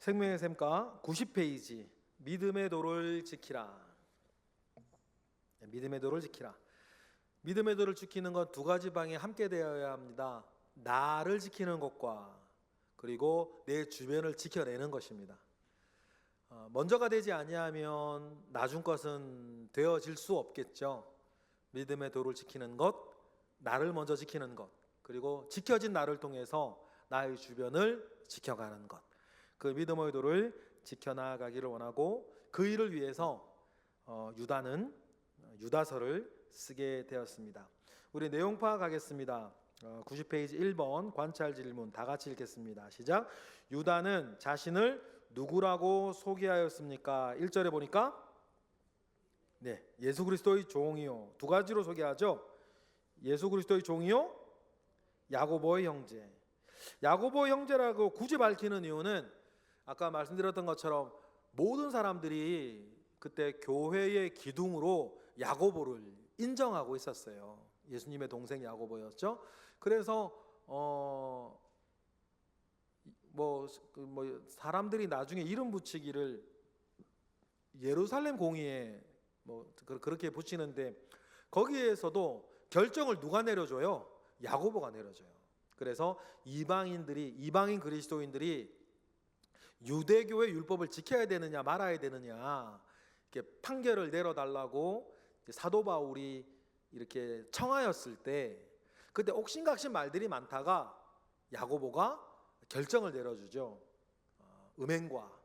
생명의 샘가 90페이지 믿음의 도를 지키라. 믿음의 도를 지키라. 믿음의 도를 지키는 건 두 가지 방에 함께 되어야 합니다. 나를 지키는 것과 그리고 내 주변을 지켜내는 것입니다. 먼저가 되지 아니하면 나중 것은 되어질 수 없겠죠. 믿음의 도를 지키는 것, 나를 먼저 지키는 것, 그리고 지켜진 나를 통해서 나의 주변을 지켜가는 것, 그 믿음의 도를 지켜나가기를 원하고, 그 일을 위해서 유다는 유다서를 쓰게 되었습니다. 우리 내용 파악하겠습니다. 90페이지 1번 관찰 질문 다 같이 읽겠습니다. 시작. 유다는 자신을 누구라고 소개하였습니까? 1절에 보니까 예수 그리스도의 종이요. 두 가지로 소개하죠. 예수 그리스도의 종이요, 야고보의 형제. 야고보의 형제라고 굳이 밝히는 이유는 아까 말씀드렸던 것처럼 모든 사람들이 그때 교회의 기둥으로 야고보를 인정하고 있었어요. 예수님의 동생 야고보였죠. 그래서 사람들이 나중에 이름 붙이기를 예루살렘 공의에 그렇게 붙이는데, 거기에서도 결정을 누가 내려줘요? 야고보가 내려줘요. 그래서 이방인 그리스도인들이 유대교의 율법을 지켜야 되느냐 말아야 되느냐 이렇게 판결을 내려달라고 사도 바울이 이렇게 청하였을 때, 그때 옥신각신 말들이 많다가 야고보가 결정을 내려주죠. 음행과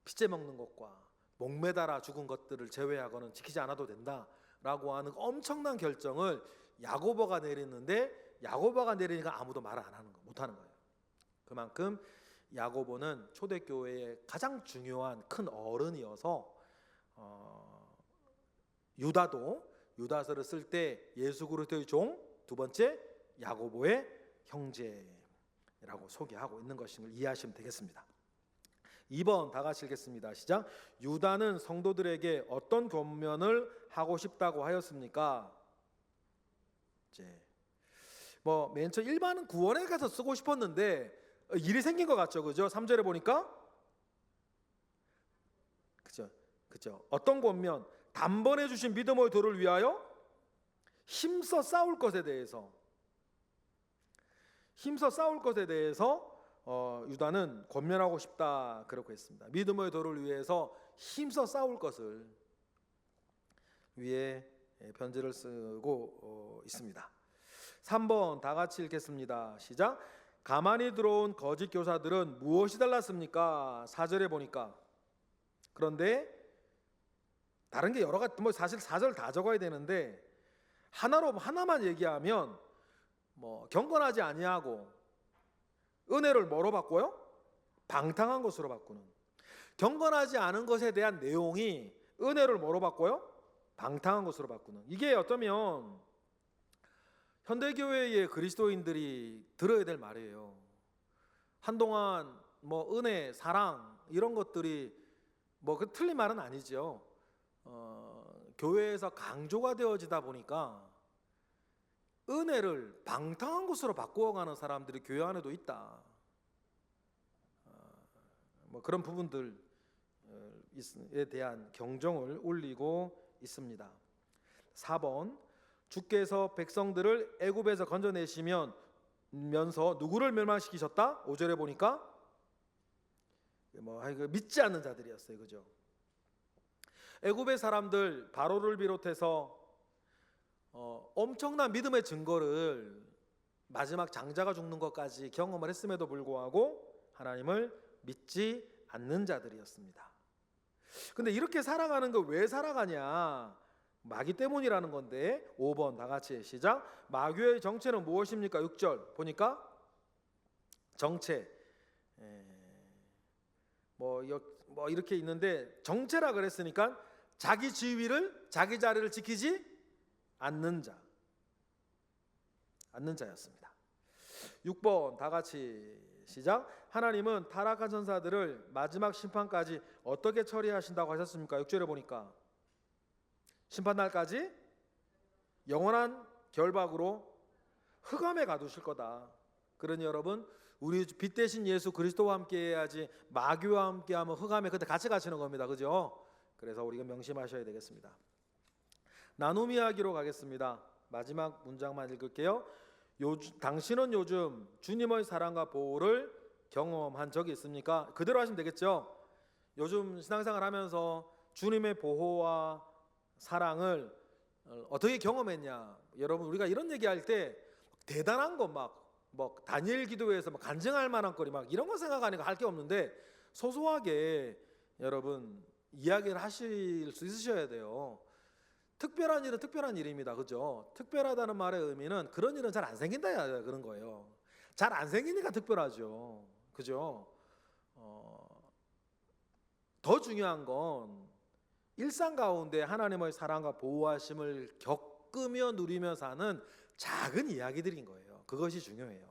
피째 먹는 것과 목매달아 죽은 것들을 제외하고는 지키지 않아도 된다라고 하는 엄청난 결정을 야고보가 내리는데, 야고보가 내리니까 아무도 말을 못하는 거예요. 그만큼 야고보는 초대교회의 가장 중요한 큰 어른이어서 유다도 유다서를 쓸 때 예수 그리스도의 종, 두 번째 야고보의 형제라고 소개하고 있는 것임을 이해하시면 되겠습니다. 2번 다 같이 읽겠습니다. 시작. 유다는 성도들에게 어떤 권면을 하고 싶다고 하였습니까? 맨 처음 일반은 구원에 가서 쓰고 싶었는데 일이 생긴 것 같죠, 그죠? 3절에 보니까 그죠? 어떤 권면? 단번에 주신 믿음의 도를 위하여 힘써 싸울 것에 대해서 유다는 권면하고 싶다 그렇게 했습니다. 믿음의 도를 위해서 힘써 싸울 것을 위해 편지를 쓰고 있습니다. 3번 다 같이 읽겠습니다. 시작. 가만히 들어온 거짓 교사들은 무엇이 달랐습니까? 4절에 보니까, 그런데 다른 게 여러 가지, 사실 4절 다 적어야 되는데 하나만 얘기하면 경건하지 아니하고 은혜를 뭐로 바꿔요? 방탕한 것으로 바꾸는. 경건하지 않은 것에 대한 내용이 은혜를 뭐로 바꿔요? 방탕한 것으로 바꾸는. 이게 어쩌면 현대교회의 그리스도인들이 들어야 될 말이에요. 한동안 은혜, 사랑 이런 것들이 그 틀린 말은 아니죠. 교회에서 강조가 되어지다 보니까 은혜를 방탕한 것으로 바꾸어가는 사람들이 교회 안에도 있다. 그런 부분들에 대한 경종을 울리고 있습니다. 4번 주께서 백성들을 애굽에서 건져내시면서 누구를 멸망시키셨다? 5절에 보니까 믿지 않는 자들이었어요, 그죠? 애굽의 사람들 바로를 비롯해서 엄청난 믿음의 증거를 마지막 장자가 죽는 것까지 경험을 했음에도 불구하고 하나님을 믿지 않는 자들이었습니다. 근데 이렇게 살아가는 거 왜 살아가냐? 마귀 때문이라는 건데, 5번 다 같이 시작. 마귀의 정체는 무엇입니까? 6절 보니까 정체 이렇게 있는데, 정체라 그랬으니까 자기 지위를, 자기 자리를 지키지 않는 자였습니다. 6번 다 같이 시작. 하나님은 타락한 천사들을 마지막 심판까지 어떻게 처리하신다고 하셨습니까? 6절에 보니까 심판날까지 영원한 결박으로 흑암에 가두실 거다. 그러니 여러분, 우리 빛 대신 예수 그리스도와 함께 해야지 마귀와 함께 하면 흑암에 그때 같이 갇히는 겁니다. 그죠? 그래서 우리가 명심하셔야 되겠습니다. 나눔 이야기로 가겠습니다. 마지막 문장만 읽을게요. 당신은 요즘 주님의 사랑과 보호를 경험한 적이 있습니까? 그대로 하시면 되겠죠. 요즘 신앙생활 하면서 주님의 보호와 사랑을 어떻게 경험했냐? 여러분, 우리가 이런 얘기할 때 대단한 거 뭐 다니엘 기도회에서 막 간증할 만한 거리 막 이런 거 생각하니까 할 게 없는데 소소하게 여러분 이야기를 하실 수 있으셔야 돼요. 특별한 일은 특별한 일입니다. 그죠? 특별하다는 말의 의미는 그런 일은 잘 안 생긴다 그런 거예요. 잘 안 생기니까 특별하죠. 그죠? 더 중요한 건 일상 가운데 하나님의 사랑과 보호하심을 겪으며 누리며 사는 작은 이야기들인 거예요. 그것이 중요해요.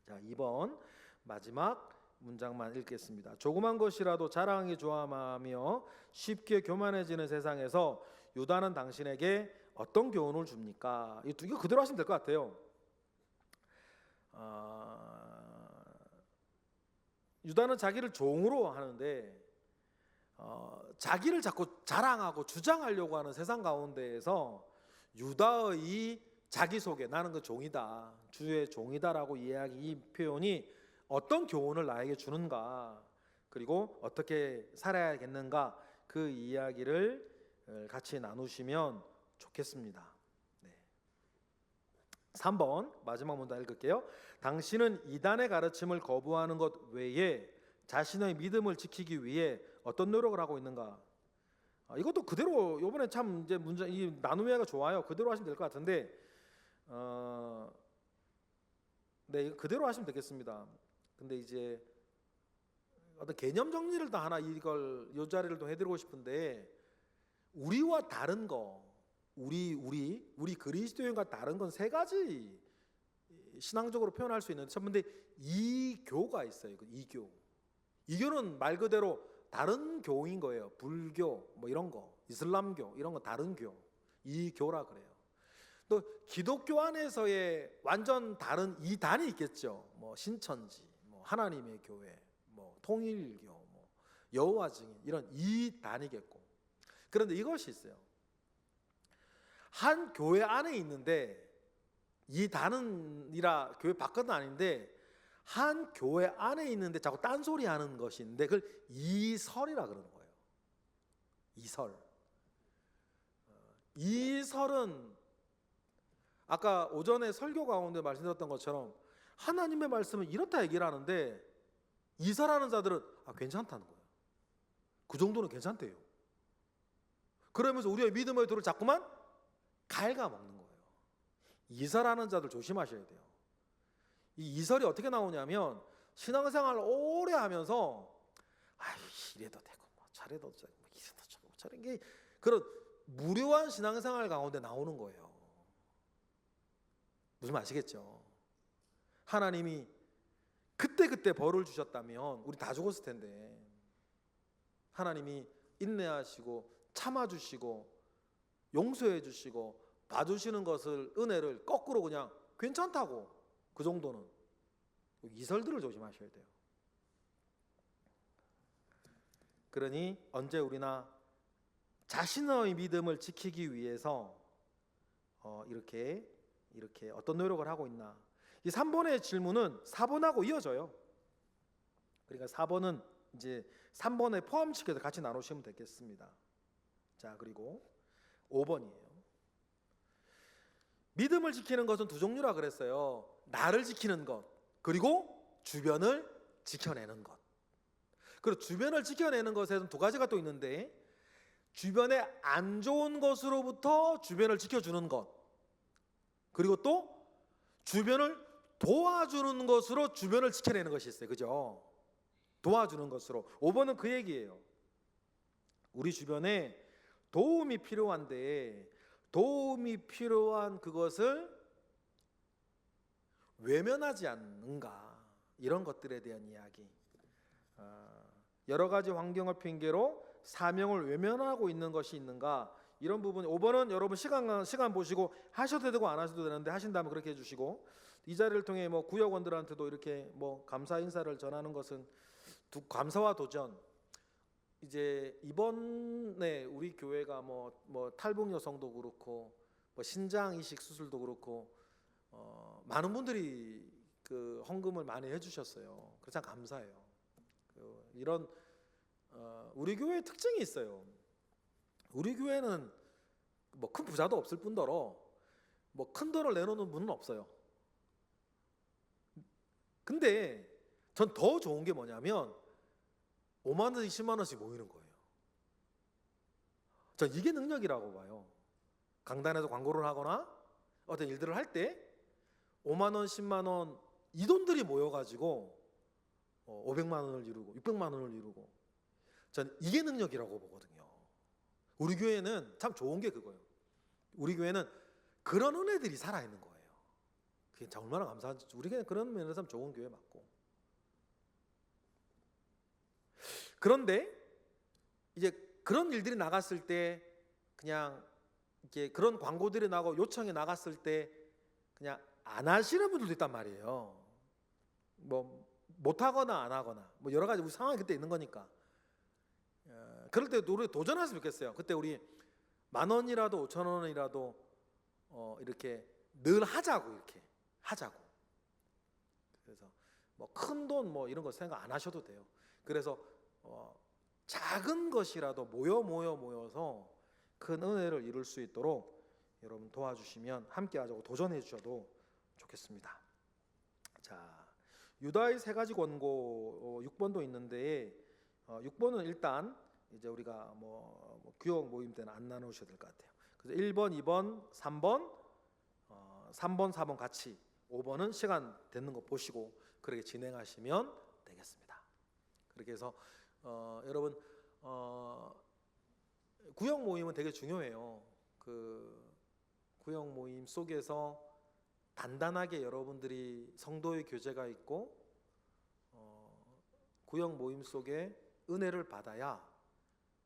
자, 2번 마지막 문장만 읽겠습니다. 조그만 것이라도 자랑하기 좋아하며 쉽게 교만해지는 세상에서 유다는 당신에게 어떤 교훈을 줍니까? 이거 그대로 하시면 될 것 같아요. 유다는 자기를 종으로 하는데 자기를 자꾸 자랑하고 주장하려고 하는 세상 가운데에서 유다의 자기소개, 나는 그 종이다, 주의 종이다라고 이야기, 이 표현이 어떤 교훈을 나에게 주는가, 그리고 어떻게 살아야겠는가, 그 이야기를 같이 나누시면 좋겠습니다. 네. 3번 마지막 문단 읽을게요. 당신은 이단의 가르침을 거부하는 것 외에 자신의 믿음을 지키기 위해 어떤 노력을 하고 있는가? 이것도 그대로 이번에 참 이제 문장 이 나눔이가 좋아요. 그대로 하시면 될 것 같은데, 네, 이거 그대로 하시면 되겠습니다. 근데 이제 어떤 개념 정리를 더 하나 이걸 이 자리를 좀 해드리고 싶은데, 우리와 다른 거, 우리 그리스도인과 다른 건 세 가지 신앙적으로 표현할 수 있는데, 첫 번째 이교가 있어요. 이교는 말 그대로 다른 교인 거예요. 불교 뭐 이런 거, 이슬람교 이런 거 다른 교, 이교라 그래요. 또 기독교 안에서의 완전 다른 이단이 있겠죠. 뭐 신천지, 뭐 하나님의 교회, 뭐 통일교, 뭐 여호와 증인 이런 이단이겠고. 그런데 이것이 있어요. 한 교회 안에 있는데 이단은이라 교회 밖은 아닌데 한 교회 안에 있는데 자꾸 딴소리 하는 것인데 그걸 이설이라 그러는 거예요. 이설은 아까 오전에 설교 가운데 말씀드렸던 것처럼 하나님의 말씀은 이렇다 얘기를 하는데 이설하는 자들은 괜찮다는 거예요. 그 정도는 괜찮대요. 그러면서 우리의 믿음의 돌을 자꾸만 갉아먹는 거예요. 이설하는 자들 조심하셔야 돼요. 이 이설이 어떻게 나오냐면 신앙생활 오래 하면서 이래도 되고 뭐 저래도 되고 뭐 이래도 되고 저런 게 그런 무료한 신앙생활 가운데 나오는 거예요. 무슨 말 아시겠죠? 하나님이 그때 벌을 주셨다면 우리 다 죽었을 텐데 하나님이 인내하시고 참아주시고 용서해 주시고 봐주시는 것을 은혜를 거꾸로 그냥 괜찮다고 그 정도는 이설들을 조심하셔야 돼요. 그러니 언제 우리나 자신의 믿음을 지키기 위해서 이렇게 어떤 노력을 하고 있나? 이 3번의 질문은 4번하고 이어져요. 그러니까 4번은 이제 3번에 포함시켜서 같이 나누시면 되겠습니다. 자, 그리고 5번이에요. 믿음을 지키는 것은 두 종류라 그랬어요. 나를 지키는 것, 그리고 주변을 지켜내는 것. 그리고 주변을 지켜내는 것에는 두 가지가 또 있는데, 주변에 안 좋은 것으로부터 주변을 지켜주는 것, 그리고 또 주변을 도와주는 것으로 주변을 지켜내는 것이 있어요. 그죠? 도와주는 것으로. 5번은 그 얘기예요. 우리 주변에 도움이 필요한데 도움이 필요한 그것을 외면하지 않는가, 이런 것들에 대한 이야기. 여러 가지 환경을 핑계로 사명을 외면하고 있는 것이 있는가, 이런 부분. 5번은 여러분 시간 보시고 하셔도 되고 안 하셔도 되는데 하신다면 그렇게 해주시고, 이 자리를 통해 뭐 구역원들한테도 이렇게 뭐 감사 인사를 전하는 것은 감사와 도전. 이제 이번에 우리 교회가 뭐 탈북 여성도 그렇고 뭐 신장 이식 수술도 그렇고 많은 분들이 그 헌금을 많이 해주셨어요. 그래서 참 감사해요. 이런 우리 교회의 특징이 있어요. 우리 교회는 뭐 큰 부자도 없을 뿐더러 뭐 큰 돈을 내놓는 분은 없어요. 근데 전 더 좋은 게 뭐냐면 5만 원씩 10만 원씩 모이는 거예요. 전 이게 능력이라고 봐요. 강단에서 광고를 하거나 어떤 일들을 할 때 5만 원, 10만 원 이 돈들이 모여가지고 500만 원을 이루고 600만 원을 이루고, 전 이게 능력이라고 보거든요. 우리 교회는 참 좋은 게 그거예요. 우리 교회는 그런 은혜들이 살아있는 거예요. 그게 얼마나 감사한지. 우리 교회는 그런 면에서 좋은 교회 맞고. 그런데 이제 그런 일들이 나갔을 때, 그냥 이렇게 그런 광고들이 나고 요청이 나갔을 때 그냥 안 하시는 분들도 있단 말이에요. 뭐 못하거나 안 하거나 뭐 여러 가지 우리 상황이 그때 있는 거니까. 그럴 때 우리 도전했으면 좋겠어요. 그때 우리 10,000원이라도 5,000원이라도 이렇게 늘 하자고, 이렇게 하자고. 그래서 뭐 큰 돈 뭐 이런 거 생각 안 하셔도 돼요. 그래서 작은 것이라도 모여서 큰 은혜를 이룰 수 있도록 여러분 도와주시면 함께 하자고 도전해 주셔도 좋겠습니다. 자, 유다의 세 가지 권고 6번도 있는데 6번은 일단 이제 우리가 뭐 구역 모임 때는 안 나누셔도 될 것 같아요. 그래서 1번, 2번, 3번, 3번, 4번 같이 5번은 시간 되는 거 보시고 그렇게 진행하시면 되겠습니다. 그렇게 해서 여러분 구역 모임은 되게 중요해요. 그 구역 모임 속에서 단단하게 여러분들이 성도의 교제가 있고 구역 모임 속에 은혜를 받아야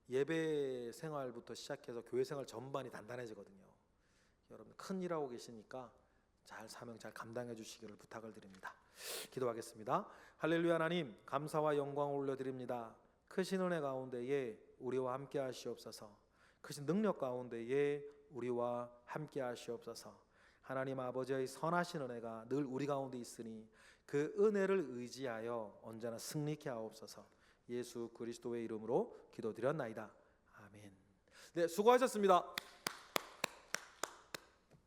예배 생활부터 시작해서 교회 생활 전반이 단단해지거든요. 여러분 큰 일하고 계시니까 잘 사명 잘 감당해 주시기를 부탁을 드립니다. 기도하겠습니다. 할렐루야. 하나님 감사와 영광을 올려드립니다. 크신 은혜 가운데에 우리와 함께 하시옵소서. 크신 능력 가운데에 우리와 함께 하시옵소서. 하나님 아버지의 선하신 은혜가 늘 우리 가운데 있으니 그 은혜를 의지하여 언제나 승리케 하옵소서. 예수 그리스도의 이름으로 기도드렸나이다. 아멘. 네, 수고하셨습니다.